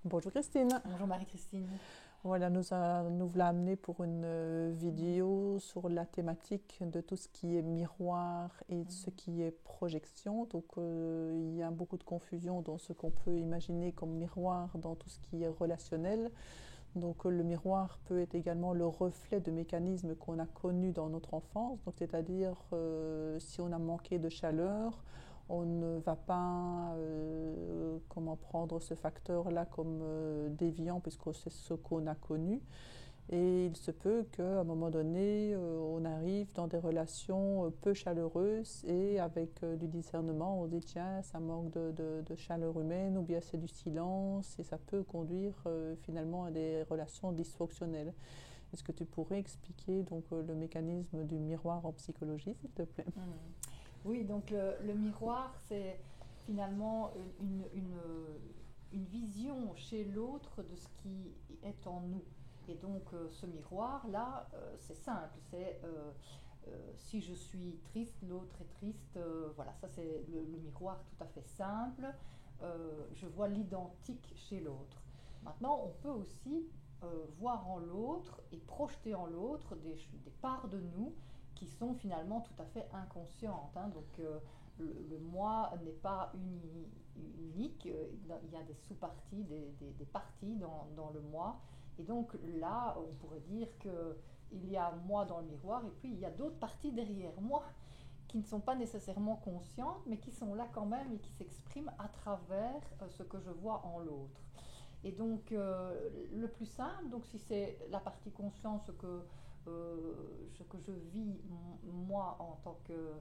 Bonjour Christine. Bonjour Marie-Christine. Voilà, nous voilà amenés pour une vidéo sur la thématique de tout ce qui est miroir et de ce qui est projection. Donc il y a beaucoup de confusion dans ce qu'on peut imaginer comme miroir dans tout ce qui est relationnel. Donc le miroir peut être également le reflet de mécanismes qu'on a connus dans notre enfance. Donc c'est-à-dire si on a manqué de chaleur, on ne va pas comment prendre ce facteur-là comme déviant puisque c'est ce qu'on a connu. Et il se peut qu'à un moment donné, on arrive dans des relations peu chaleureuses et avec du discernement, on se dit tiens, ça manque de chaleur humaine ou bien c'est du silence et ça peut conduire finalement à des relations dysfonctionnelles. Est-ce que tu pourrais expliquer donc le mécanisme du miroir en psychologie, s'il te plaît? Oui, donc le miroir, c'est finalement une vision chez l'autre de ce qui est en nous. Et donc ce miroir-là, c'est simple, c'est si je suis triste, l'autre est triste, voilà, ça c'est le miroir tout à fait simple. Je vois l'identique chez l'autre. Maintenant, on peut aussi voir en l'autre et projeter en l'autre des parts de nous qui sont finalement tout à fait inconscientes, hein. Donc le moi n'est pas unique, il y a des sous-parties, des parties dans le moi. Et donc là, on pourrait dire qu'il y a moi dans le miroir et puis il y a d'autres parties derrière moi qui ne sont pas nécessairement conscientes, mais qui sont là quand même et qui s'expriment à travers ce que je vois en l'autre. Et donc, le plus simple, donc si c'est la partie consciente, ce que je vis moi en tant que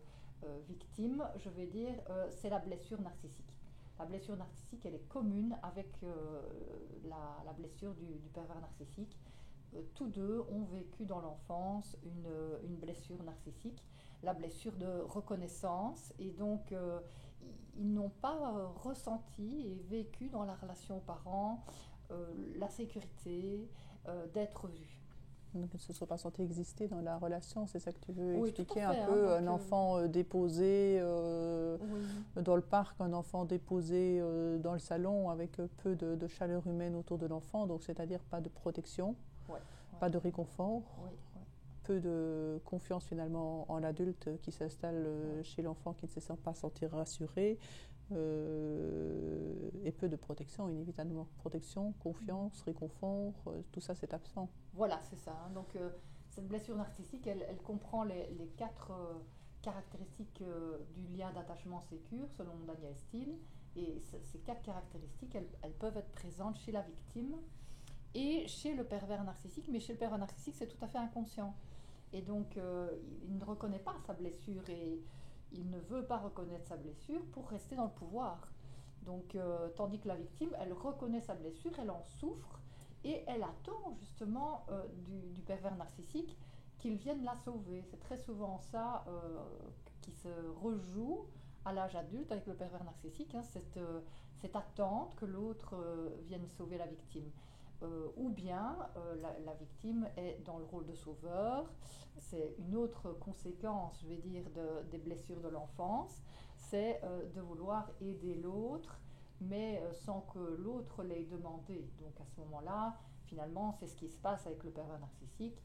victime, je vais dire, c'est la blessure narcissique. La blessure narcissique, elle est commune avec la blessure du pervers narcissique. Tous deux ont vécu dans l'enfance une blessure narcissique, la blessure de reconnaissance, et donc ils n'ont pas ressenti et vécu dans la relation aux parents la sécurité d'être vus. Donc, ne se sont pas sentis exister dans la relation, c'est ça que tu veux Oui, tout à expliquer un fait, hein, peu, un donc, enfant déposé oui. dans le parc, un enfant déposé dans le salon avec peu de chaleur humaine autour de l'enfant, donc c'est-à-dire pas de protection, Ouais, ouais, pas de réconfort, oui, oui, peu de confiance finalement en l'adulte qui s'installe ouais. chez l'enfant qui ne se sent pas sentir rassuré, et peu de protection, inévitablement. Protection, confiance, réconfort, tout ça c'est absent. Voilà, c'est ça, hein. Donc, cette blessure narcissique, elle comprend les quatre caractéristiques du lien d'attachement sécure, selon Daniel Steele. Et ces quatre caractéristiques, elles peuvent être présentes chez la victime et chez le pervers narcissique. Mais chez le pervers narcissique, c'est tout à fait inconscient. Et donc, il ne reconnaît pas sa blessure et il ne veut pas reconnaître sa blessure pour rester dans le pouvoir. Donc, tandis que la victime, elle reconnaît sa blessure, elle en souffre et elle attend justement du pervers narcissique qu'il vienne la sauver. C'est très souvent ça qui se rejoue à l'âge adulte avec le pervers narcissique, hein, cette attente que l'autre vienne sauver la victime. Ou bien la victime est dans le rôle de sauveur. C'est une autre conséquence, je vais dire, des blessures de l'enfance, c'est de vouloir aider l'autre, mais sans que l'autre l'ait demandé. Donc à ce moment-là, finalement, c'est ce qui se passe avec le pervers narcissique.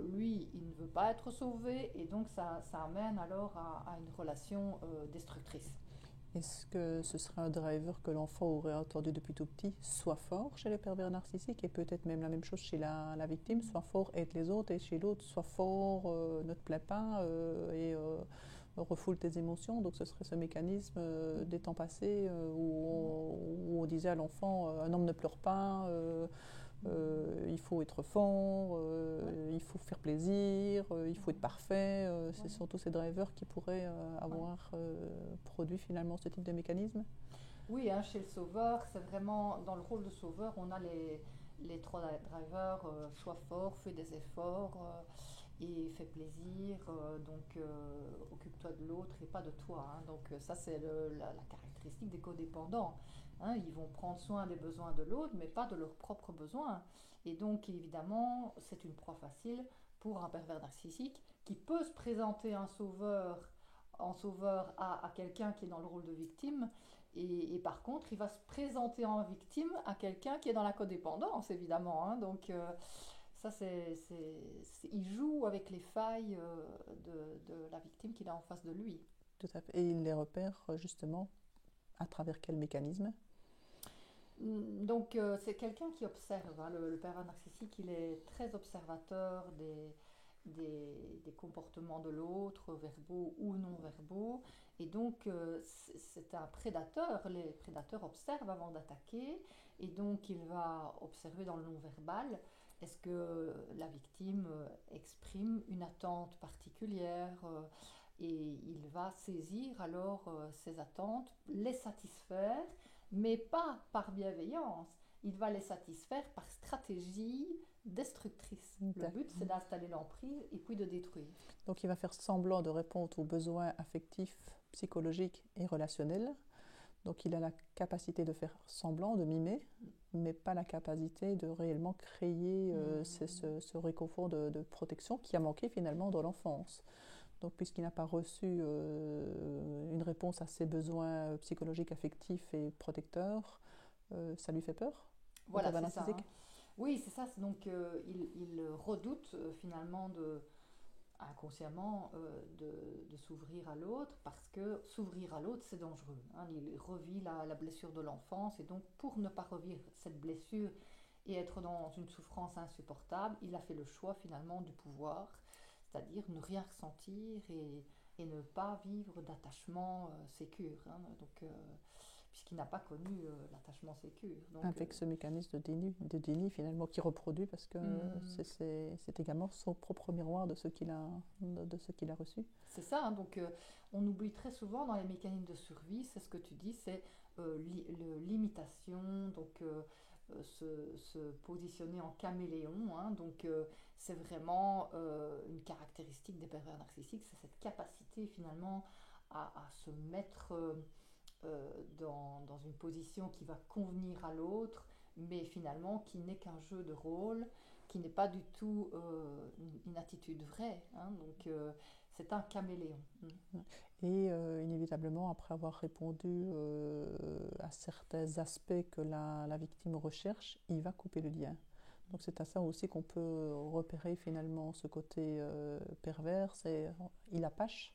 Lui, il ne veut pas être sauvé, et donc ça amène alors à une relation destructrice. Est-ce que ce serait un driver que l'enfant aurait entendu depuis tout petit, soit fort chez les pervers narcissiques et peut-être même la même chose chez la victime, soit fort aide les autres et chez l'autre, soit fort ne te plaît pas et refoule tes émotions. Donc ce serait ce mécanisme des temps passés où on disait à l'enfant un homme ne pleure pas, il faut être fort, Ouais, il faut faire plaisir, il faut être parfait. Ce ouais, sont tous ces drivers qui pourraient ouais. avoir produit finalement ce type de mécanisme. Oui, hein, chez le sauveur, c'est vraiment dans le rôle de sauveur, on a les trois drivers, sois fort, fais des efforts et fais plaisir, donc occupe-toi de l'autre et pas de toi, hein. Donc ça, c'est la caractéristique des codépendants, hein. Ils vont prendre soin des besoins de l'autre, mais pas de leurs propres besoins. Et donc, évidemment, c'est une proie facile pour un pervers narcissique qui peut se présenter en sauveur à quelqu'un qui est dans le rôle de victime, Et par contre, il va se présenter en victime à quelqu'un qui est dans la codépendance, évidemment, hein. Donc, ça, il joue avec les failles de la victime qu'il a en face de lui. Tout à fait. Et il les repère justement à travers quel mécanisme? Donc, c'est quelqu'un qui observe, hein. Le pervers narcissique, il est très observateur des comportements de l'autre, verbaux ou non verbaux. Et donc, c'est un prédateur. Les prédateurs observent avant d'attaquer. Et donc, il va observer dans le non-verbal. Est-ce que la victime exprime une attente particulière, et il va saisir alors ces attentes, les satisfaire, mais pas par bienveillance. Il va les satisfaire par stratégie destructrice. Le but, c'est d'installer l'emprise et puis de détruire. Donc il va faire semblant de répondre aux besoins affectifs, psychologiques et relationnels. Donc il a la capacité de faire semblant, de mimer, mais pas la capacité de réellement créer ce réconfort de protection qui a manqué finalement dans l'enfance. Donc puisqu'il n'a pas reçu une réponse à ses besoins psychologiques, affectifs et protecteurs, ça lui fait peur. Voilà, c'est ça, hein. Oui, c'est ça. Donc il redoute finalement inconsciemment de s'ouvrir à l'autre, parce que s'ouvrir à l'autre, c'est dangereux, hein. Il revit la blessure de l'enfance, et donc pour ne pas revivre cette blessure et être dans une souffrance insupportable, il a fait le choix finalement du pouvoir, c'est-à-dire ne rien ressentir et ne pas vivre d'attachement sécure, hein. Donc, puisqu'il n'a pas connu l'attachement sécure. Donc, avec ce mécanisme de déni finalement qui reproduit, parce que c'est également son propre miroir de ce qu'il a reçu. C'est ça, hein. Donc on oublie très souvent dans les mécanismes de survie, c'est ce que tu dis, c'est l'imitation, donc se positionner en caméléon, hein. Donc c'est vraiment une caractéristique des pervers narcissiques, c'est cette capacité finalement à se mettre dans une position qui va convenir à l'autre, mais finalement qui n'est qu'un jeu de rôle, qui n'est pas du tout une attitude vraie, hein. Donc c'est un caméléon. Et inévitablement, après avoir répondu à certains aspects que la victime recherche, il va couper le lien. Donc c'est à ça aussi qu'on peut repérer finalement ce côté pervers, il apache.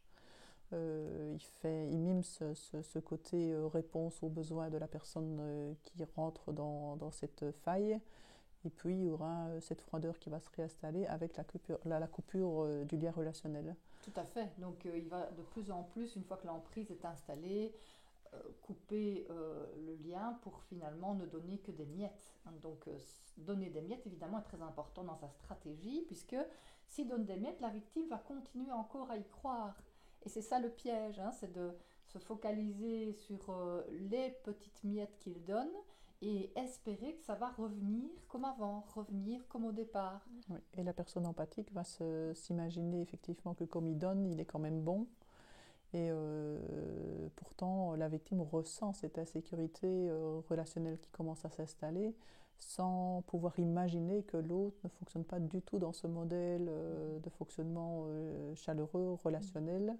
Il mime ce côté réponse aux besoins de la personne qui rentre dans cette faille. Et puis il y aura cette froideur qui va se réinstaller avec la coupure du lien relationnel. Tout à fait. Donc il va de plus en plus, une fois que l'emprise est installée, couper le lien pour finalement ne donner que des miettes, hein. Donc donner des miettes évidemment est très important dans sa stratégie, puisque s'il donne des miettes, la victime va continuer encore à y croire. Et c'est ça le piège, hein, c'est de se focaliser sur les petites miettes qu'il donne et espérer que ça va revenir comme avant, revenir comme au départ. Oui. Et la personne empathique va s'imaginer effectivement que comme il donne, il est quand même bon. Et pourtant, la victime ressent cette insécurité relationnelle qui commence à s'installer sans pouvoir imaginer que l'autre ne fonctionne pas du tout dans ce modèle de fonctionnement chaleureux, relationnel.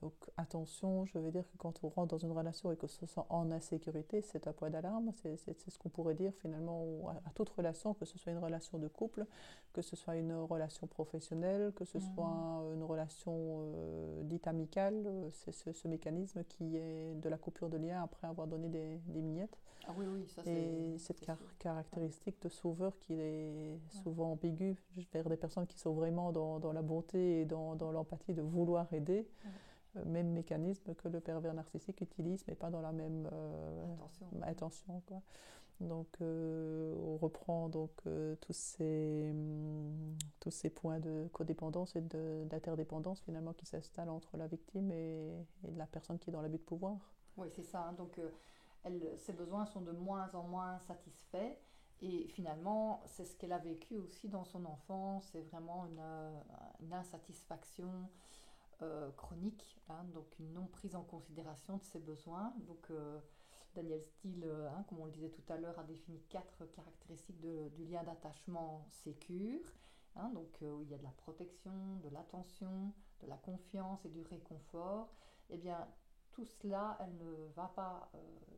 Donc attention, je veux dire que quand on rentre dans une relation et qu'on se sent en insécurité, c'est un point d'alarme. C'est ce qu'on pourrait dire finalement à toute relation, que ce soit une relation de couple, que ce soit une relation professionnelle, que ce soit une relation dite amicale. C'est ce mécanisme qui est de la coupure de lien après avoir donné des miettes. Ah oui, oui, ça c'est... Et cette caractéristique de sauveur qui est souvent ambiguë vers des personnes qui sont vraiment dans la bonté et dans l'empathie de vouloir aider. Même mécanisme que le pervers narcissique utilise, mais pas dans la même intention, quoi. Donc on reprend donc tous ces points de codépendance et d'interdépendance finalement qui s'installent entre la victime et la personne qui est dans l'abus de pouvoir. Oui, c'est ça, hein. Donc ses besoins sont de moins en moins satisfaits, et finalement c'est ce qu'elle a vécu aussi dans son enfance, c'est vraiment une insatisfaction chronique, hein, donc une non prise en considération de ses besoins. Donc Daniel Steele, hein, comme on le disait tout à l'heure, a défini 4 caractéristiques du lien d'attachement sécure, hein, donc où il y a de la protection, de l'attention, de la confiance et du réconfort. Eh bien, tout cela, elle ne va pas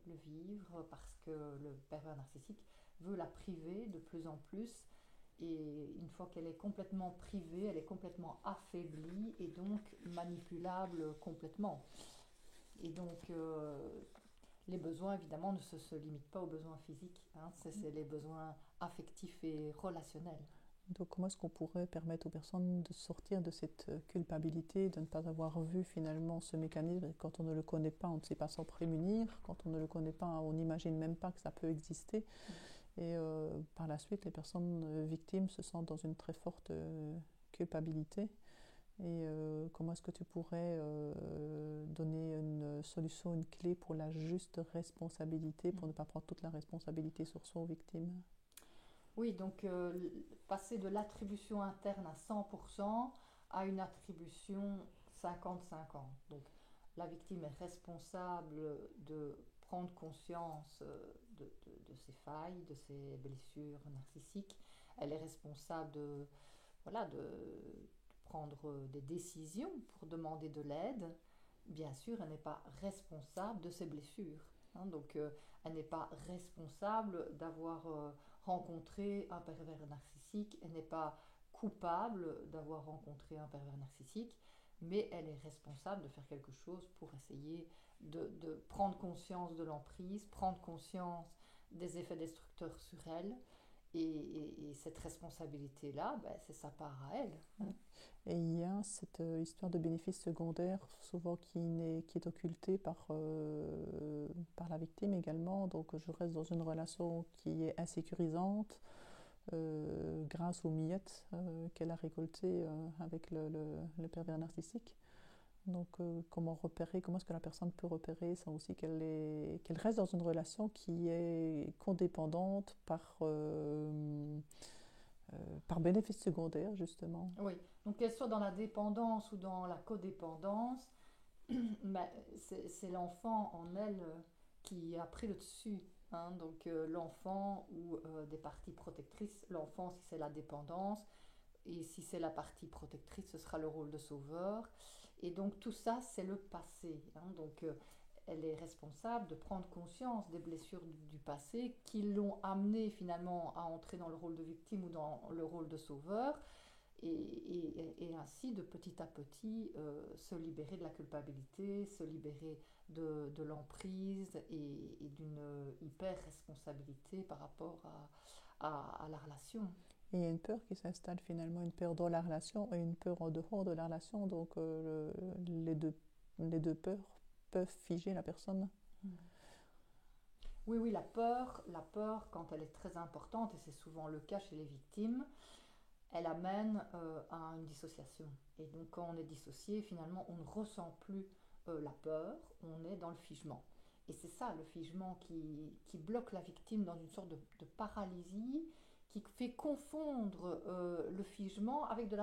le vivre parce que le pervers narcissique veut la priver de plus en plus. Et une fois qu'elle est complètement privée, elle est complètement affaiblie et donc manipulable complètement. Et donc, les besoins, évidemment, ne se limitent pas aux besoins physiques. Hein. C'est les besoins affectifs et relationnels. Donc, comment est-ce qu'on pourrait permettre aux personnes de sortir de cette culpabilité, de ne pas avoir vu finalement ce mécanisme? Quand on ne le connaît pas, on ne sait pas s'en prémunir. Quand on ne le connaît pas, on n'imagine même pas que ça peut exister. Et par la suite, les personnes victimes se sentent dans une très forte culpabilité. Et comment est-ce que tu pourrais donner une solution, une clé pour la juste responsabilité, pour ne pas prendre toute la responsabilité sur soi aux victimes? Oui, donc passer de l'attribution interne à 100% à une attribution 50-50. Donc la victime est responsable de prendre conscience de ses failles, de ses blessures narcissiques. Elle est responsable de prendre des décisions pour demander de l'aide. Bien sûr, elle n'est pas responsable de ses blessures. Hein. Donc elle n'est pas responsable d'avoir rencontré un pervers narcissique, elle n'est pas coupable d'avoir rencontré un pervers narcissique, mais elle est responsable de faire quelque chose pour essayer de prendre conscience de l'emprise, prendre conscience des effets destructeurs sur elle, et cette responsabilité-là, ben, c'est sa part à elle. Hein. Et il y a cette histoire de bénéfice secondaire, souvent qui est occultée par la victime également. Donc je reste dans une relation qui est insécurisante grâce aux miettes qu'elle a récoltées avec le pervers narcissique. Donc comment est-ce que la personne peut repérer ça aussi, qu'elle reste dans une relation qui est codépendante par bénéfice secondaire, justement. Oui, donc qu'elle soit dans la dépendance ou dans la codépendance, ben, c'est l'enfant en elle qui a pris le dessus. Hein. Donc l'enfant ou des parties protectrices, l'enfant si c'est la dépendance, et si c'est la partie protectrice, ce sera le rôle de sauveur. Et donc tout ça, c'est le passé. Hein. Donc elle est responsable de prendre conscience des blessures du passé qui l'ont amenée finalement à entrer dans le rôle de victime ou dans le rôle de sauveur. Et ainsi, de petit à petit, se libérer de la culpabilité, se libérer de l'emprise et d'une hyper-responsabilité par rapport à la relation. Et il y a une peur qui s'installe finalement, une peur dans la relation et une peur en dehors de la relation. Donc les deux peurs peuvent figer la personne. Oui, oui, la peur, quand elle est très importante, et c'est souvent le cas chez les victimes, elle amène à une dissociation. Et donc quand on est dissocié, finalement, on ne ressent plus la peur, on est dans le figement. Et c'est ça, le figement qui bloque la victime dans une sorte de paralysie, qui fait confondre le figement avec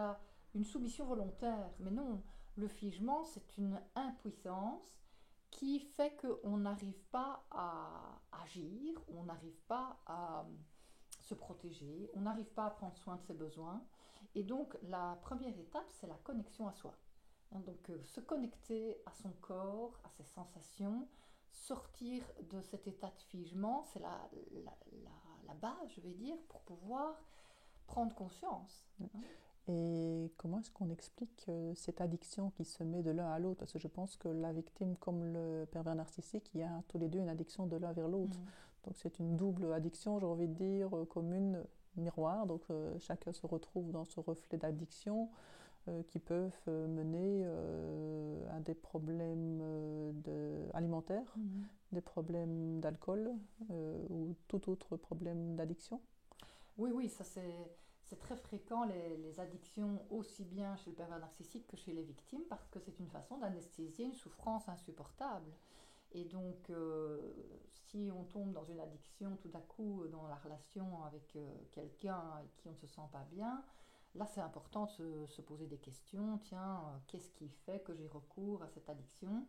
une soumission volontaire. Mais non, le figement, c'est une impuissance qui fait qu'on n'arrive pas à agir, on n'arrive pas à se protéger, on n'arrive pas à prendre soin de ses besoins. Et donc la première étape, c'est la connexion à soi. Hein, donc se connecter à son corps, à ses sensations, sortir de cet état de figement, c'est la base, je vais dire, pour pouvoir prendre conscience. Hein. Et comment est-ce qu'on explique cette addiction qui se met de l'un à l'autre? Parce que je pense que la victime comme le pervers narcissique, il y a tous les deux une addiction de l'un vers l'autre. Donc c'est une double addiction, j'ai envie de dire, commune, miroir. Donc chacun se retrouve dans ce reflet d'addiction qui peuvent mener à des problèmes alimentaires, des problèmes d'alcool ou tout autre problème d'addiction. Oui, oui, ça c'est très fréquent, les addictions, aussi bien chez le pervers narcissique que chez les victimes, parce que c'est une façon d'anesthésier une souffrance insupportable. Et donc, si on tombe dans une addiction tout à coup dans la relation avec quelqu'un avec qui on ne se sent pas bien, là c'est important de se poser des questions. Tiens, qu'est-ce qui fait que j'ai recours à cette addiction?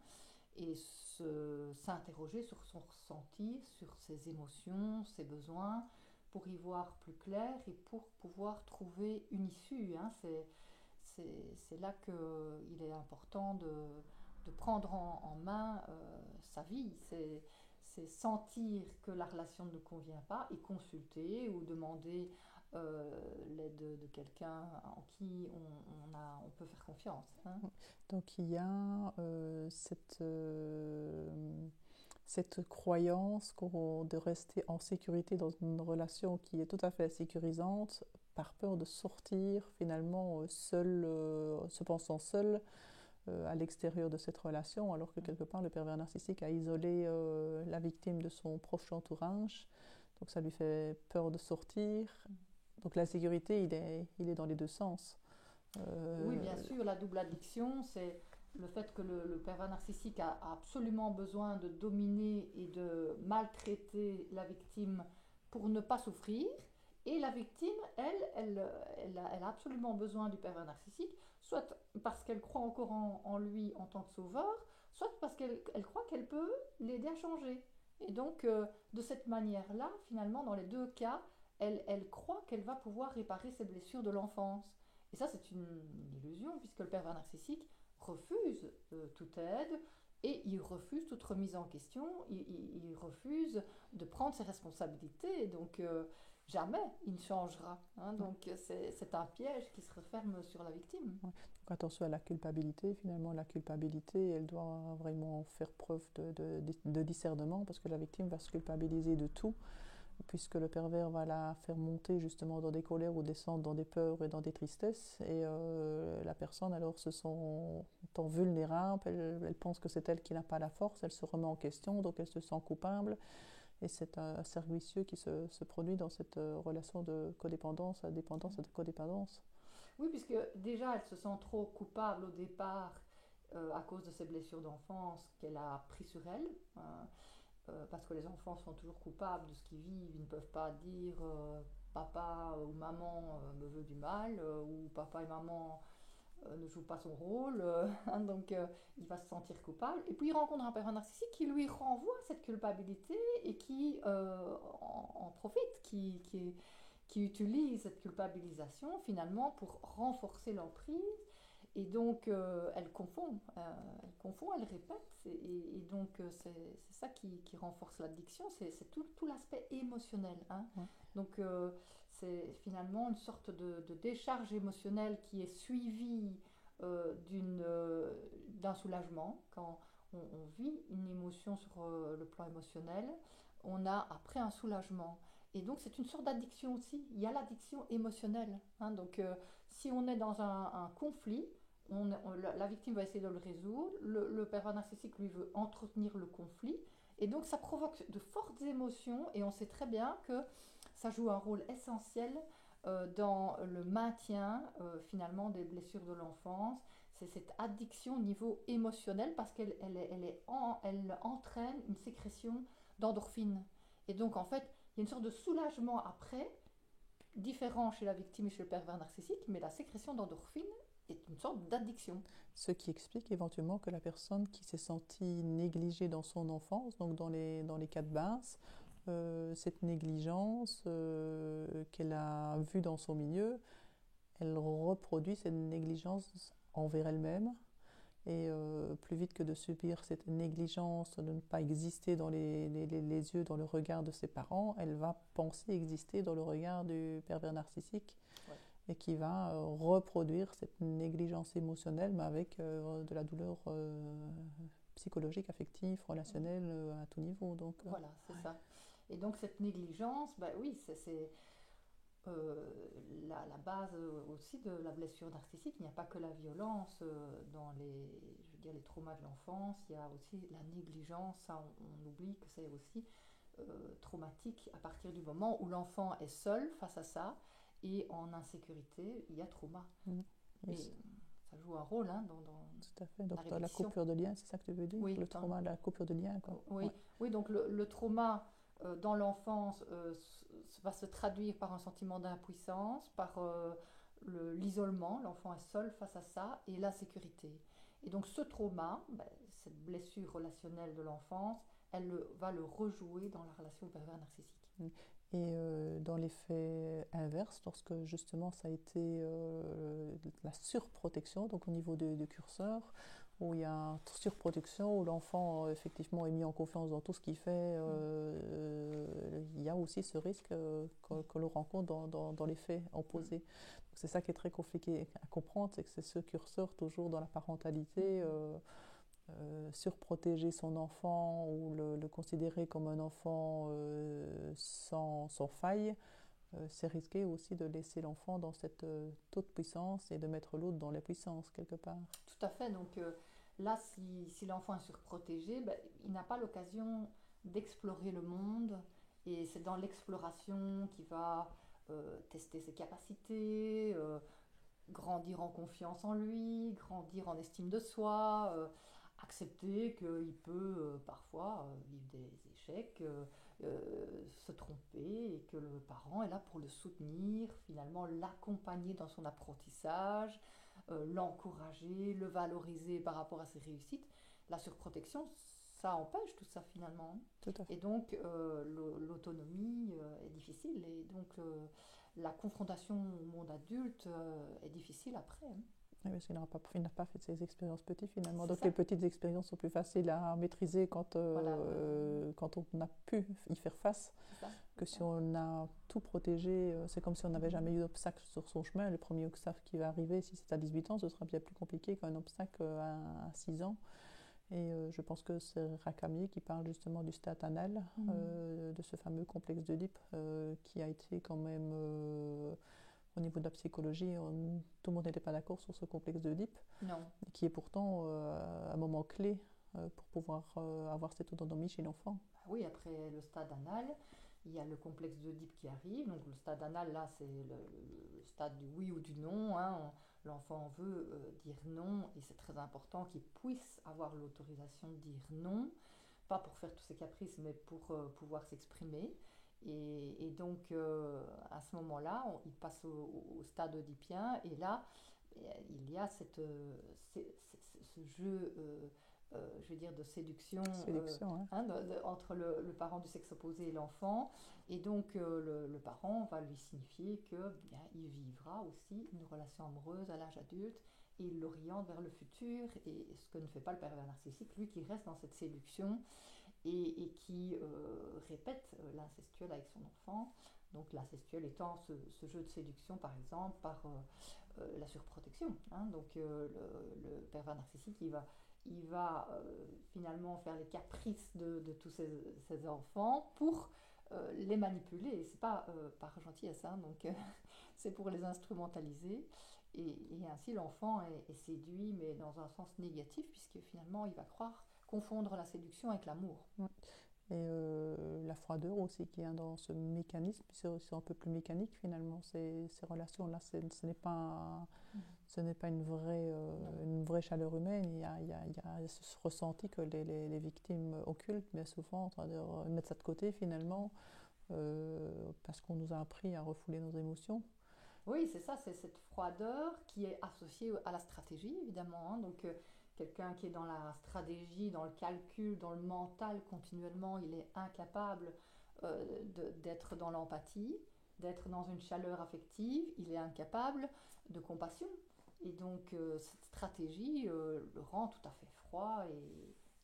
Et s'interroger sur son ressenti, sur ses émotions, ses besoins, pour y voir plus clair et pour pouvoir trouver une issue. Hein. C'est là qu'il est important de prendre en main sa vie. C'est sentir que la relation ne convient pas et consulter ou demander l'aide de quelqu'un en qui on peut faire confiance. Hein. Donc il y a cette croyance de rester en sécurité dans une relation qui est tout à fait sécurisante par peur de sortir finalement seul, se pensant seul à l'extérieur de cette relation, alors que quelque part le pervers narcissique a isolé la victime de son proche entourage. Donc ça lui fait peur de sortir. Donc l'insécurité, il est dans les deux sens. Oui, bien sûr, la double addiction, c'est le fait que le pervers narcissique a absolument besoin de dominer et de maltraiter la victime pour ne pas souffrir. Et la victime, elle a absolument besoin du pervers narcissique, soit parce qu'elle croit encore en lui en tant que sauveur, soit parce qu'elle croit qu'elle peut l'aider à changer. Et donc, de cette manière-là, finalement, dans les deux cas, elle croit qu'elle va pouvoir réparer ses blessures de l'enfance. Et ça, c'est une illusion, puisque le pervers narcissique refuse toute aide et il refuse toute remise en question, il refuse de prendre ses responsabilités. Donc, jamais il ne changera. Hein. Donc, c'est un piège qui se referme sur la victime. Ouais. Donc, attention à la culpabilité. Finalement, la culpabilité, elle doit vraiment faire preuve de discernement, parce que la victime va se culpabiliser de tout, puisque le pervers va la faire monter justement dans des colères ou descendre dans des peurs et dans des tristesses. Et la personne alors se sent vulnérable, elle pense que c'est elle qui n'a pas la force, elle se remet en question, donc elle se sent coupable. Et c'est un cercle vicieux qui se produit dans cette relation de codépendance à dépendance à codépendance. Oui, puisque déjà elle se sent trop coupable au départ à cause de ses blessures d'enfance qu'elle a pris sur elle. Parce que les enfants sont toujours coupables de ce qu'ils vivent, ils ne peuvent pas dire papa ou maman me veut du mal ou papa et maman ne jouent pas son rôle, donc il va se sentir coupable. Et puis il rencontre un pervers narcissique qui lui renvoie cette culpabilité et qui en profite, qui utilise cette culpabilisation finalement pour renforcer l'emprise. Et donc, elle répète, et donc c'est ça qui renforce l'addiction, c'est tout l'aspect émotionnel. Hein. Ouais. Donc, c'est finalement une sorte de décharge émotionnelle qui est suivie d'un soulagement. Quand on vit une émotion sur le plan émotionnel, on a après un soulagement. Et donc, c'est une sorte d'addiction aussi. Il y a l'addiction émotionnelle. Hein. Donc, si on est dans un conflit, la victime va essayer de le résoudre, le pervers narcissique lui veut entretenir le conflit, et donc ça provoque de fortes émotions, et on sait très bien que ça joue un rôle essentiel dans le maintien finalement des blessures de l'enfance. C'est cette addiction au niveau émotionnel parce qu'elle entraîne une sécrétion d'endorphines. Et donc en fait, il y a une sorte de soulagement après, différent chez la victime et chez le pervers narcissique, mais la sécrétion d'endorphines est une sorte d'addiction. Ce qui explique éventuellement que la personne qui s'est sentie négligée dans son enfance, donc dans les cas de base, cette négligence qu'elle a vue dans son milieu, elle reproduit cette négligence envers elle-même. Et plus vite que de subir cette négligence, de ne pas exister dans les yeux, dans le regard de ses parents, elle va penser exister dans le regard du pervers narcissique. Ouais. Et qui va reproduire cette négligence émotionnelle, mais avec de la douleur psychologique, affective, relationnelle à tout niveau. Donc, voilà, c'est ça. Et donc cette négligence, oui, c'est la base aussi de la blessure narcissique. Il n'y a pas que la violence dans les traumas de l'enfance, il y a aussi la négligence. Ça, on oublie que c'est aussi traumatique à partir du moment où l'enfant est seul face à ça. Et en insécurité, il y a trauma. Et ça joue un rôle tout à fait. Donc, dans la coupure de lien, c'est ça que tu veux dire? Oui, le trauma, la coupure de lien, quoi. Oui, ouais. Oui, donc le trauma dans l'enfance va se traduire par un sentiment d'impuissance, par l'isolement, l'enfant est seul face à ça, et l'insécurité. Et donc ce trauma, cette blessure relationnelle de l'enfance, elle va le rejouer dans la relation au pervers narcissique. Et dans l'effet inverse, lorsque justement ça a été la surprotection, donc au niveau du curseur, où il y a une surprotection, où l'enfant effectivement est mis en confiance dans tout ce qu'il fait, il y a aussi ce risque que l'on rencontre dans les faits opposés. Donc c'est ça qui est très compliqué à comprendre, c'est que c'est ce curseur toujours dans la parentalité, surprotéger son enfant ou le considérer comme un enfant sans faille. C'est risqué aussi de laisser l'enfant dans cette toute puissance et de mettre l'autre dans la puissance quelque part. Tout à fait. Donc là, si l'enfant est surprotégé, ben, il n'a pas l'occasion d'explorer le monde. Et c'est dans l'exploration qu'il va tester ses capacités, grandir en confiance en lui, grandir en estime de soi, accepter qu'il peut parfois vivre des échecs, se tromper et que le parent est là pour le soutenir, finalement l'accompagner dans son apprentissage, l'encourager, le valoriser par rapport à ses réussites. La surprotection, ça empêche tout ça finalement. Tout à fait. Et donc l'autonomie est difficile et donc la confrontation au monde adulte est difficile après. Oui, parce qu'il n'a pas fait ces expériences petites finalement. C'est Donc ça. les petites expériences sont plus faciles à maîtriser quand on a pu y faire face, C'est ça. que si on a tout protégé. C'est comme si on n'avait jamais eu d'obstacle sur son chemin. Le premier obstacle qui va arriver, si c'est à 18 ans, ce sera bien plus compliqué qu'un obstacle à 6 ans. Et je pense que c'est Rakami qui parle justement du stade anal, de ce fameux complexe d'Oedipe, qui a été quand même, au niveau de la psychologie, tout le monde n'était pas d'accord sur ce complexe d'Oedipe, Non. qui est pourtant un moment clé pour pouvoir avoir cette autonomie chez l'enfant. Oui, après le stade anal, il y a le complexe d'Oedipe qui arrive. Donc le stade anal, là, c'est le stade du oui ou du non. Hein. L'enfant veut dire non et c'est très important qu'il puisse avoir l'autorisation de dire non. Pas pour faire tous ses caprices, mais pour pouvoir s'exprimer. Et donc, à ce moment-là, il passe au stade oedipien. Et là, il y a ce jeu, je veux dire, de séduction, entre le parent du sexe opposé et l'enfant. Et donc, le parent va lui signifier que bien, il vivra aussi une relation amoureuse à l'âge adulte. Et il l'oriente vers le futur. Et ce que ne fait pas le pervers narcissique, lui qui reste dans cette séduction et qui répète l'incestuel avec son enfant. Donc l'incestuel étant ce jeu de séduction, par exemple, par la surprotection. Hein. Donc le pervers narcissique, il va finalement faire les caprices de tous ces enfants pour les manipuler. Et c'est pas par gentillesse, hein. Donc c'est pour les instrumentaliser. Et ainsi l'enfant est séduit, mais dans un sens négatif, puisque finalement il va confondre la séduction avec l'amour. Et la froideur aussi qui est dans ce mécanisme, c'est aussi un peu plus mécanique finalement, ces relations-là, ce n'est pas une vraie chaleur humaine, il y a ce ressenti que les victimes occultent bien souvent, en train de mettre ça de côté finalement, parce qu'on nous a appris à refouler nos émotions. Oui, c'est ça, c'est cette froideur qui est associée à la stratégie évidemment, hein. Donc quelqu'un qui est dans la stratégie, dans le calcul, dans le mental continuellement, il est incapable d'être dans l'empathie, d'être dans une chaleur affective, il est incapable de compassion. Et donc cette stratégie le rend tout à fait froid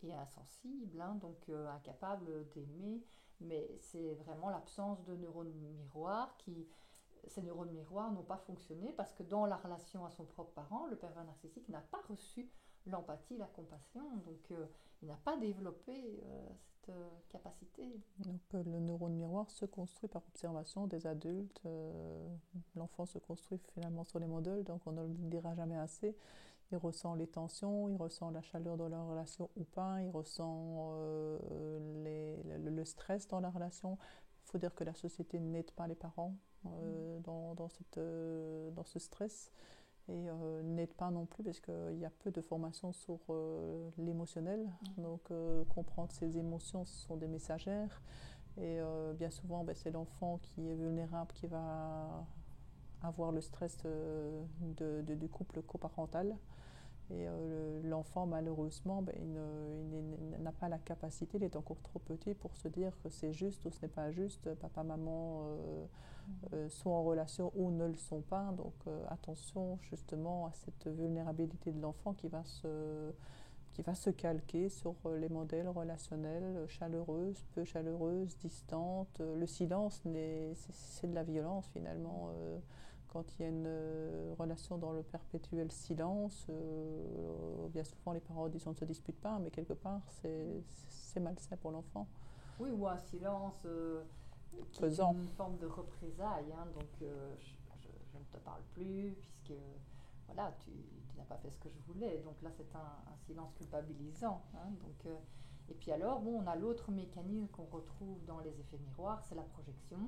et insensible, hein, donc incapable d'aimer. Mais c'est vraiment l'absence de neurones miroirs ces neurones miroirs n'ont pas fonctionné parce que dans la relation à son propre parent, le pervers narcissique n'a pas reçu l'empathie, la compassion, donc il n'a pas développé cette capacité. Donc le neurone miroir se construit par observation des adultes, l'enfant se construit finalement sur les modèles, donc on ne le dira jamais assez. Il ressent les tensions, il ressent la chaleur dans la relation ou pas, il ressent le stress dans la relation. Il faut dire que la société n'aide pas les parents dans ce stress et n'aide pas non plus parce qu'il y a peu de formation sur l'émotionnel. Donc comprendre ses émotions, ce sont des messagères et bien souvent c'est l'enfant qui est vulnérable qui va avoir le stress du couple coparental. Et l'enfant, malheureusement, il n'a pas la capacité, il est encore trop petit pour se dire que c'est juste ou ce n'est pas juste. Papa, maman sont en relation ou ne le sont pas. Donc attention justement à cette vulnérabilité de l'enfant qui va qui va se calquer sur les modèles relationnels chaleureuses, peu chaleureuses, distantes. Le silence, c'est de la violence finalement. Quand il y a une relation dans le perpétuel silence, bien souvent les parents disent on ne se dispute pas, mais quelque part c'est malsain pour l'enfant. Oui, ou un silence qui est Pesant. une forme de représailles. Hein, donc, je ne te parle plus puisque voilà, tu n'as pas fait ce que je voulais. Donc là, c'est un silence culpabilisant. Hein, donc, et puis alors, bon, on a l'autre mécanisme qu'on retrouve dans les effets miroirs, c'est la projection.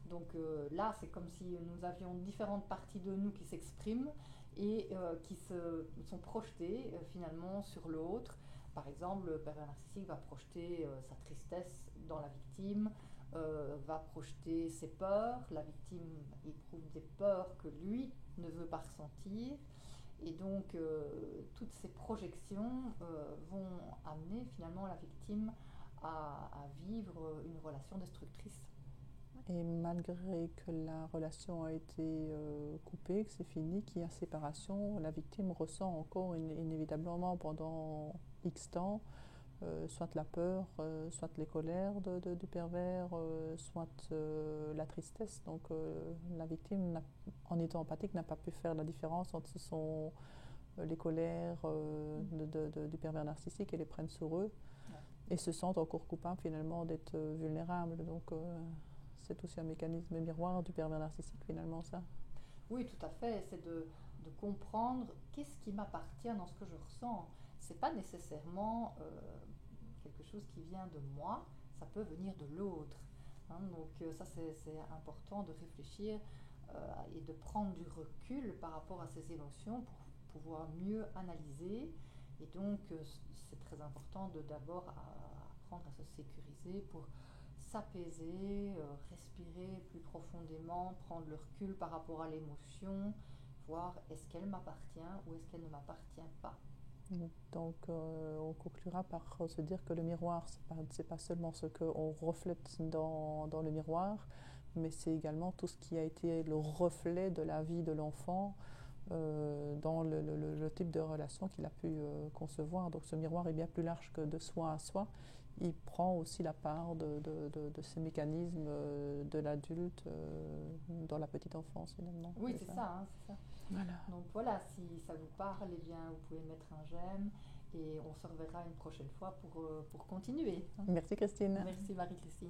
Donc là, c'est comme si nous avions différentes parties de nous qui s'expriment et qui sont projetées finalement sur l'autre. Par exemple, le pervers narcissique va projeter sa tristesse dans la victime, va projeter ses peurs. La victime éprouve des peurs que lui ne veut pas ressentir. Et donc, toutes ces projections vont amener finalement la victime à vivre une relation destructrice. Et malgré que la relation a été coupée, que c'est fini, qu'il y a séparation, la victime ressent encore inévitablement pendant X temps soit la peur, soit les colères du pervers, soit la tristesse. Donc la victime, en étant empathique, n'a pas pu faire la différence entre les colères du pervers narcissique et les prennent sur eux, et se sentent encore coupables finalement d'être vulnérables. Donc c'est aussi un mécanisme miroir du pervers narcissique finalement, ça. Oui, tout à fait. C'est de comprendre qu'est-ce qui m'appartient dans ce que je ressens. C'est pas nécessairement quelque chose qui vient de moi, ça peut venir de l'autre. Hein, donc ça, c'est important de réfléchir et de prendre du recul par rapport à ces émotions pour pouvoir mieux analyser. Et donc, c'est très important de d'abord apprendre à se sécuriser pour s'apaiser, respirer plus profondément, prendre le recul par rapport à l'émotion, voir est-ce qu'elle m'appartient ou est-ce qu'elle ne m'appartient pas. Donc on conclura par se dire que le miroir, c'est pas seulement ce qu'on reflète dans le miroir, mais c'est également tout ce qui a été le reflet de la vie de l'enfant dans le type de relation qu'il a pu concevoir. Donc ce miroir est bien plus large que de soi à soi. Il prend aussi la part de ces mécanismes de l'adulte dans la petite enfance finalement. Oui, c'est ça. Hein, c'est ça. Voilà. Donc voilà, si ça vous parle, eh bien, vous pouvez mettre un j'aime et on se reverra une prochaine fois pour continuer. Merci Christine. Merci Marie-Christine.